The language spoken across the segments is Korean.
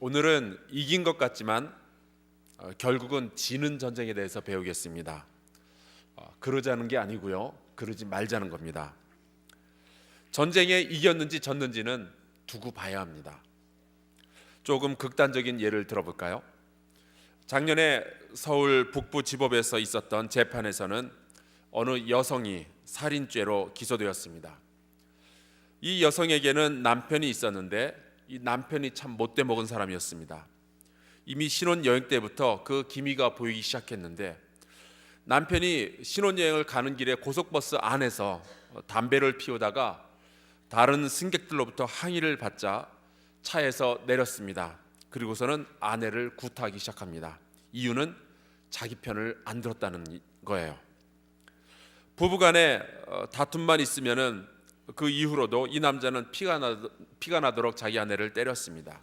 오늘은 이긴 것 같지만 결국은 지는 전쟁에 대해서 배우겠습니다. 그러자는 게 아니고요, 그러지 말자는 겁니다. 전쟁에 이겼는지 졌는지는 두고 봐야 합니다. 조금 극단적인 예를 들어볼까요? 작년에 서울 북부지법에서 있었던 재판에서는 어느 여성이 살인죄로 기소되었습니다. 이 여성에게는 남편이 있었는데 이 남편이 참 못돼 먹은 사람이었습니다. 이미 신혼여행 때부터 그 기미가 보이기 시작했는데, 남편이 신혼여행을 가는 길에 고속버스 안에서 담배를 피우다가 다른 승객들로부터 항의를 받자 차에서 내렸습니다. 그리고서는 아내를 구타하기 시작합니다. 이유는 자기 편을 안 들었다는 거예요. 부부간에 다툼만 있으면은 그 이후로도 이 남자는 피가 나도록 자기 아내를 때렸습니다.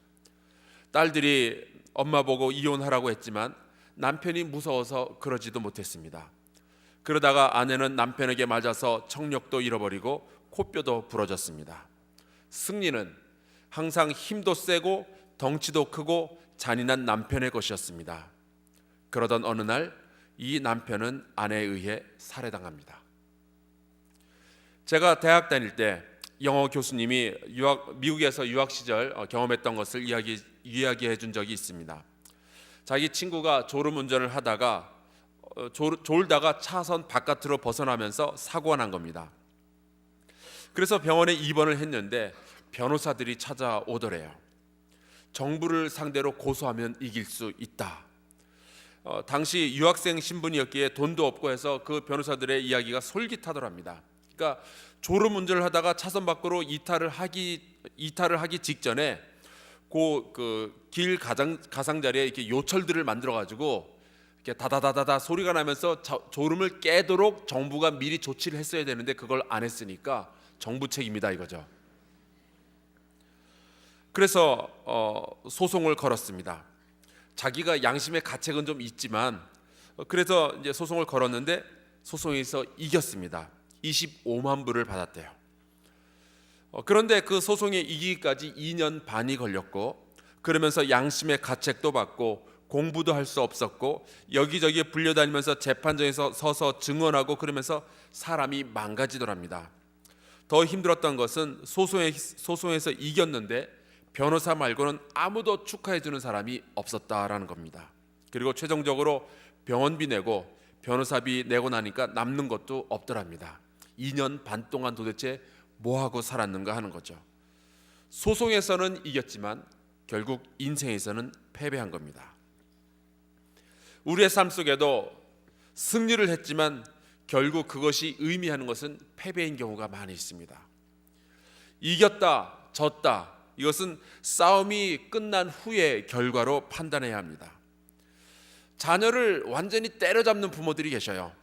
딸들이 엄마 보고 이혼하라고 했지만 남편이 무서워서 그러지도 못했습니다. 그러다가 아내는 남편에게 맞아서 청력도 잃어버리고 코뼈도 부러졌습니다. 승리는 항상 힘도 세고 덩치도 크고 잔인한 남편의 것이었습니다. 그러던 어느 날 이 남편은 아내에 의해 살해당합니다. 제가 대학 다닐 때 영어 교수님이 미국에서 유학 시절 경험했던 것을 이야기해 준 적이 있습니다. 자기 친구가 졸음 운전을 하다가 졸다가 차선 바깥으로 벗어나면서 사고가 난 겁니다. 그래서 병원에 입원을 했는데 변호사들이 찾아오더래요. 정부를 상대로 고소하면 이길 수 있다. 당시 유학생 신분이었기에 돈도 없고 해서 그 변호사들의 이야기가 솔깃하더랍니다. 그러니까 졸음 운전을 하다가 차선 밖으로 이탈을 하기 직전에 그 길 가상자리에 이렇게 요철들을 만들어 가지고 이렇게 다다다다다 소리가 나면서 졸음을 깨도록 정부가 미리 조치를 했어야 되는데 그걸 안 했으니까 정부 책임이다 이거죠. 그래서 소송을 걸었습니다. 자기가 양심의 가책은 좀 있지만 그래서 이제 소송을 걸었는데 소송에서 이겼습니다. 25만 불을 받았대요. 그런데 그 소송에 이기기까지 2년 반이 걸렸고, 그러면서 양심의 가책도 받고 공부도 할 수 없었고 여기저기 불려다니면서 재판정에서 서서 증언하고 그러면서 사람이 망가지더랍니다. 더 힘들었던 것은 소송에서 이겼는데 변호사 말고는 아무도 축하해 주는 사람이 없었다라는 겁니다. 그리고 최종적으로 병원비 내고 변호사비 내고 나니까 남는 것도 없더랍니다. 2년 반 동안 도대체 뭐하고 살았는가 하는 거죠. 소송에서는 이겼지만 결국 인생에서는 패배한 겁니다. 우리의 삶 속에도 승리를 했지만 결국 그것이 의미하는 것은 패배인 경우가 많이 있습니다. 이겼다, 졌다, 이것은 싸움이 끝난 후의 결과로 판단해야 합니다. 자녀를 완전히 때려잡는 부모들이 계셔요.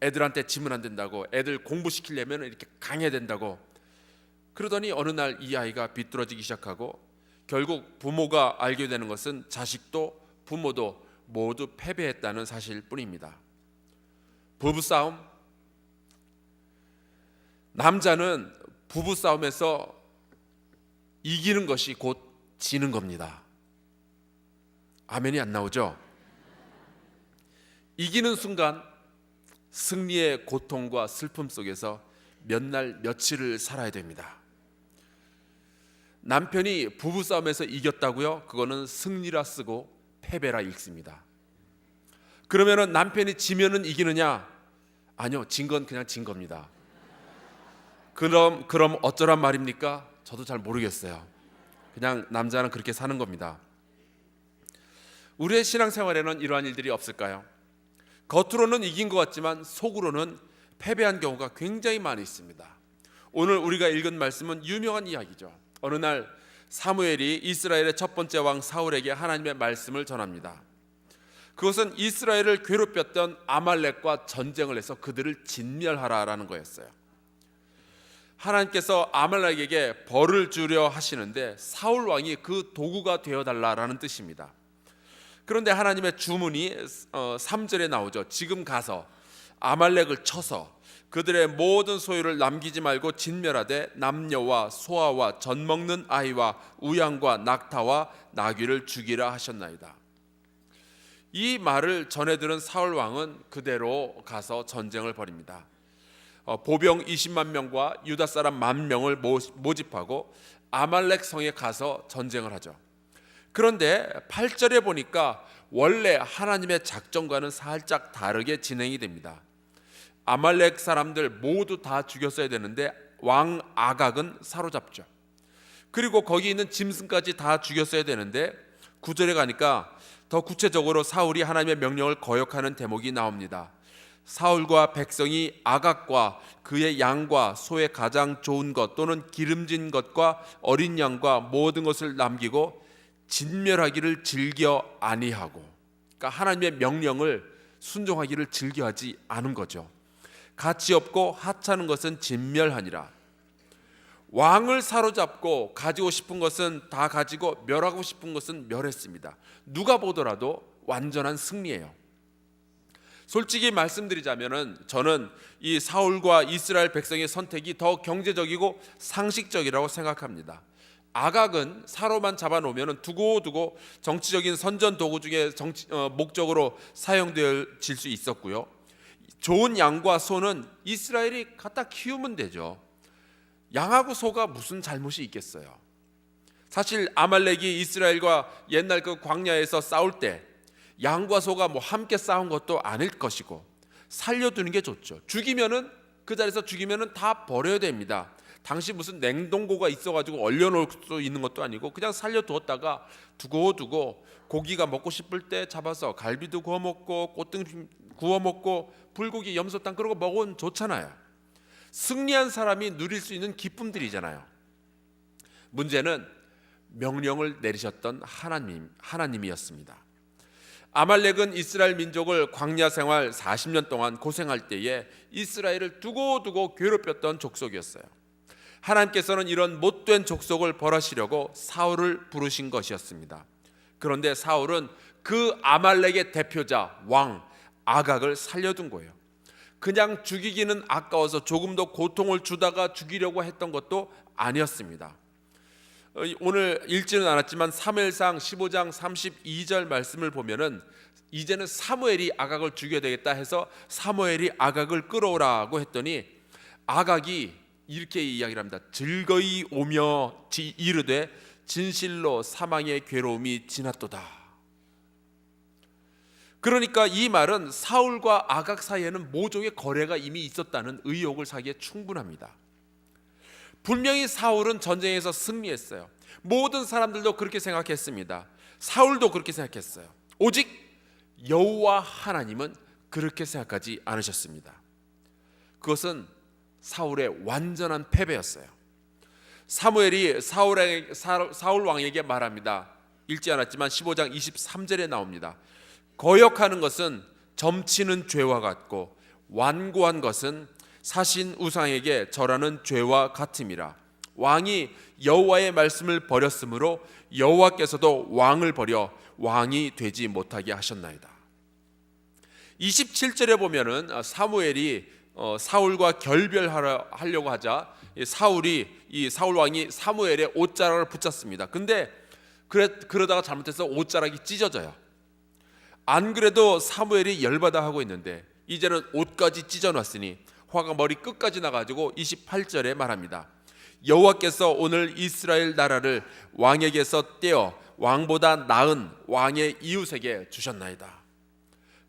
애들한테 지면 안 된다고, 애들 공부시키려면 이렇게 강해야 된다고. 그러더니 어느 날 이 아이가 비뚤어지기 시작하고 결국 부모가 알게 되는 것은 자식도 부모도 모두 패배했다는 사실뿐입니다. 부부싸움, 남자는 부부싸움에서 이기는 것이 곧 지는 겁니다. 아멘이 안 나오죠? 이기는 순간 승리의 고통과 슬픔 속에서 몇 날 며칠을 살아야 됩니다. 남편이 부부싸움에서 이겼다고요? 그거는 승리라 쓰고 패배라 읽습니다. 그러면은 남편이 지면은 이기느냐? 아니요, 진 건 그냥 진 겁니다. 그럼 어쩌란 말입니까? 저도 잘 모르겠어요. 그냥 남자는 그렇게 사는 겁니다. 우리의 신앙생활에는 이러한 일들이 없을까요? 겉으로는 이긴 것 같지만 속으로는 패배한 경우가 굉장히 많이 있습니다. 오늘 우리가 읽은 말씀은 유명한 이야기죠. 어느 날 사무엘이 이스라엘의 첫 번째 왕 사울에게 하나님의 말씀을 전합니다. 그것은 이스라엘을 괴롭혔던 아말렉과 전쟁을 해서 그들을 진멸하라라는 거였어요. 하나님께서 아말렉에게 벌을 주려 하시는데 사울 왕이 그 도구가 되어달라라는 뜻입니다. 그런데 하나님의 주문이 3절에 나오죠. 지금 가서 아말렉을 쳐서 그들의 모든 소유를 남기지 말고 진멸하되 남녀와 소아와 젖 먹는 아이와 우양과 낙타와 나귀를 죽이라 하셨나이다. 이 말을 전해 들은 사울 왕은 그대로 가서 전쟁을 벌입니다. 보병 20만 명과 유다 사람 10,000명을 모집하고 아말렉 성에 가서 전쟁을 하죠. 그런데 8절에 보니까 원래 하나님의 작전과는 살짝 다르게 진행이 됩니다. 아말렉 사람들 모두 다 죽였어야 되는데 왕 아각은 사로잡죠. 그리고 거기 있는 짐승까지 다 죽였어야 되는데 9절에 가니까 더 구체적으로 사울이 하나님의 명령을 거역하는 대목이 나옵니다. 사울과 백성이 아각과 그의 양과 소의 가장 좋은 것 또는 기름진 것과 어린 양과 모든 것을 남기고 진멸하기를 즐겨 아니하고, 그러니까 하나님의 명령을 순종하기를 즐겨하지 않은 거죠. 가치 없고 하찮은 것은 진멸하니라. 왕을 사로잡고 가지고 싶은 것은 다 가지고 멸하고 싶은 것은 멸했습니다. 누가 보더라도 완전한 승리예요. 솔직히 말씀드리자면은 저는 이 사울과 이스라엘 백성의 선택이 더 경제적이고 상식적이라고 생각합니다. 아각은 사로만 잡아놓으면 두고두고 정치적인 선전 도구 중에 목적으로 사용되어질 수 있었고요. 좋은 양과 소는 이스라엘이 갖다 키우면 되죠. 양하고 소가 무슨 잘못이 있겠어요. 사실 아말렉이 이스라엘과 옛날 그 광야에서 싸울 때 양과 소가 함께 싸운 것도 아닐 것이고 살려두는 게 좋죠. 죽이면은 그 자리에서 죽이면은 다 버려야 됩니다. 당시 무슨 냉동고가 있어가지고 얼려놓을 수 있는 것도 아니고 그냥 살려두었다가 두고두고 고기가 먹고 싶을 때 잡아서 갈비도 구워 먹고 꽃등 구워 먹고 불고기 염소탕 그런 거 먹으면 좋잖아요. 승리한 사람이 누릴 수 있는 기쁨들이잖아요. 문제는 명령을 내리셨던 하나님이었습니다. 아말렉은 이스라엘 민족을 광야 생활 40년 동안 고생할 때에 이스라엘을 두고두고 괴롭혔던 족속이었어요. 하나님께서는 이런 못된 족속을 벌하시려고 사울을 부르신 것이었습니다. 그런데 사울은 그 아말렉의 대표자 왕 아각을 살려둔 거예요. 그냥 죽이기는 아까워서 조금 더 고통을 주다가 죽이려고 했던 것도 아니었습니다. 오늘 읽지는 않았지만 사무엘상 15장 32절 말씀을 보면은 이제는 사무엘이 아각을 죽여야 되겠다 해서 사무엘이 아각을 끌어오라고 했더니 아각이 이렇게 이야기를 합니다. 즐거이 오며 이르되 진실로 사망의 괴로움이 지났도다. 그러니까 이 말은 사울과 아각 사이에는 모종의 거래가 이미 있었다는 의혹을 사기에 충분합니다. 분명히 사울은 전쟁에서 승리했어요. 모든 사람들도 그렇게 생각했습니다. 사울도 그렇게 생각했어요. 오직 여호와 하나님은 그렇게 생각하지 않으셨습니다. 그것은 사울의 완전한 패배였어요. 사무엘이 사울 왕에게 말합니다. 읽지 않았지만 15장 23절에 나옵니다. 거역하는 것은 점치는 죄와 같고 완고한 것은 사신 우상에게 절하는 죄와 같음이라. 왕이 여호와의 말씀을 버렸으므로 여호와께서도 왕을 버려 왕이 되지 못하게 하셨나이다. 27절에 보면은 사무엘이 사울과 결별하려고 하자 사울 왕이 사무엘의 옷자락을 붙잡습니다. 근데 그러다가 잘못해서 옷자락이 찢어져요. 안 그래도 사무엘이 열받아 하고 있는데 이제는 옷까지 찢어놨으니 화가 머리 끝까지 나가지고 28절에 말합니다. 여호와께서 오늘 이스라엘 나라를 왕에게서 떼어 왕보다 나은 왕의 이웃에게 주셨나이다.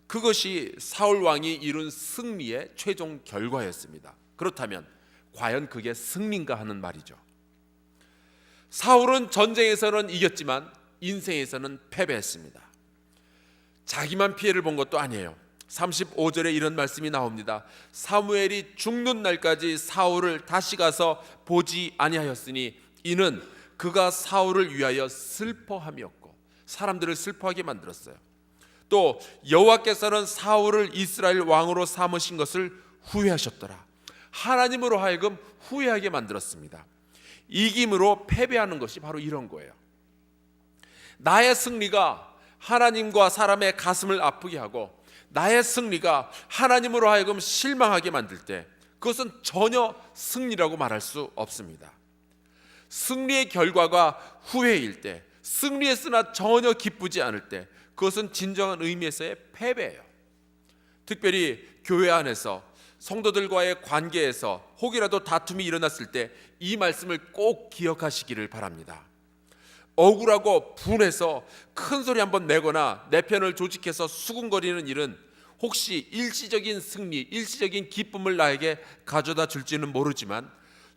그것이 사울 왕이 이룬 승리의 최종 결과였습니다. 그렇다면 과연 그게 승리인가 하는 말이죠. 사울은 전쟁에서는 이겼지만 인생에서는 패배했습니다. 자기만 피해를 본 것도 아니에요. 35절에 이런 말씀이 나옵니다. 사무엘이 죽는 날까지 사울을 다시 가서 보지 아니하였으니 이는 그가 사울을 위하여 슬퍼함이었고 사람들을 슬퍼하게 만들었어요. 또 여호와께서는 사울을 이스라엘 왕으로 삼으신 것을 후회하셨더라. 하나님으로 하여금 후회하게 만들었습니다. 이김으로 패배하는 것이 바로 이런 거예요. 나의 승리가 하나님과 사람의 가슴을 아프게 하고 나의 승리가 하나님으로 하여금 실망하게 만들 때 그것은 전혀 승리라고 말할 수 없습니다. 승리의 결과가 후회일 때, 승리했으나 전혀 기쁘지 않을 때, 그것은 진정한 의미에서의 패배예요. 특별히 교회 안에서 성도들과의 관계에서 혹이라도 다툼이 일어났을 때 이 말씀을 꼭 기억하시기를 바랍니다. 억울하고 분해서 큰 소리 한번 내거나 내 편을 조직해서 수군거리는 일은 혹시 일시적인 승리, 일시적인 기쁨을 나에게 가져다 줄지는 모르지만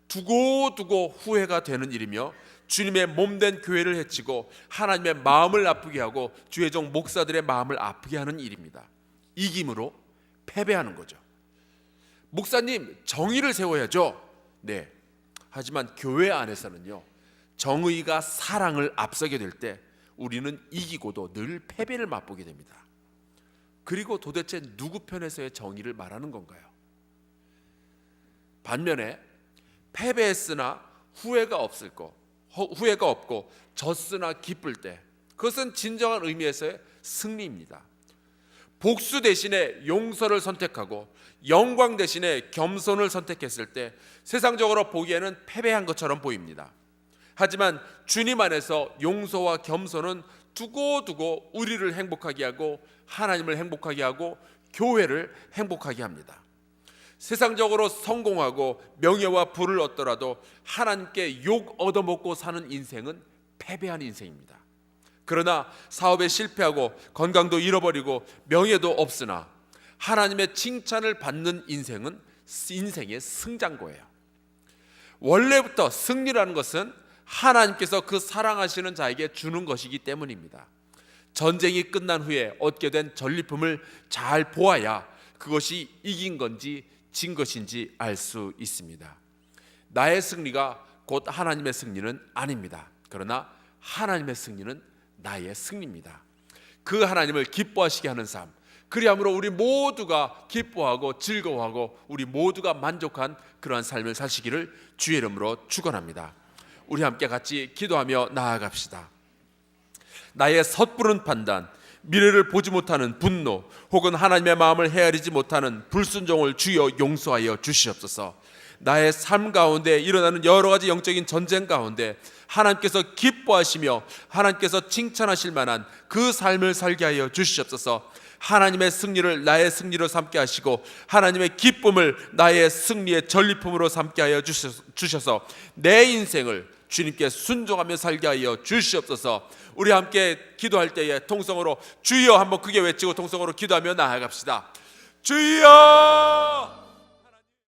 두고두고 후회가 되는 일이며 주님의 몸된 교회를 해치고 하나님의 마음을 아프게 하고 주의 종 목사들의 마음을 아프게 하는 일입니다. 이김으로 패배하는 거죠. 목사님, 정의를 세워야죠. 네. 하지만 교회 안에서는요, 정의가 사랑을 앞서게 될 때 우리는 이기고도 늘 패배를 맛보게 됩니다. 그리고 도대체 누구 편에서의 정의를 말하는 건가요? 반면에 패배했으나 후회가 없고 졌으나 기쁠 때, 그것은 진정한 의미에서의 승리입니다. 복수 대신에 용서를 선택하고 영광 대신에 겸손을 선택했을 때 세상적으로 보기에는 패배한 것처럼 보입니다. 하지만 주님 안에서 용서와 겸손은 두고두고 우리를 행복하게 하고 하나님을 행복하게 하고 교회를 행복하게 합니다. 세상적으로 성공하고 명예와 부를 얻더라도 하나님께 욕 얻어먹고 사는 인생은 패배한 인생입니다. 그러나 사업에 실패하고 건강도 잃어버리고 명예도 없으나 하나님의 칭찬을 받는 인생은 인생의 승장고예요. 원래부터 승리라는 것은 하나님께서 그 사랑하시는 자에게 주는 것이기 때문입니다. 전쟁이 끝난 후에 얻게 된 전리품을 잘 보아야 그것이 이긴 건지 진 것인지 알 수 있습니다. 나의 승리가 곧 하나님의 승리는 아닙니다. 그러나 하나님의 승리는 나의 승리입니다. 그 하나님을 기뻐하시게 하는 삶, 그리함으로 우리 모두가 기뻐하고 즐거워하고 우리 모두가 만족한 그러한 삶을 사시기를 주의 이름으로 축원합니다. 우리 함께 같이 기도하며 나아갑시다. 나의 섣부른 판단, 미래를 보지 못하는 분노, 혹은 하나님의 마음을 헤아리지 못하는 불순종을 주여 용서하여 주시옵소서. 나의 삶 가운데 일어나는 여러 가지 영적인 전쟁 가운데 하나님께서 기뻐하시며 하나님께서 칭찬하실 만한 그 삶을 살게 하여 주시옵소서. 하나님의 승리를 나의 승리로 삼게 하시고 하나님의 기쁨을 나의 승리의 전리품으로 삼게 하여 주셔서 내 인생을 주님께 순종하며 살게 하여 주시옵소서. 우리 함께 기도할 때에 통성으로 주여 한번 크게 외치고 통성으로 기도하며 나아갑시다. 주여!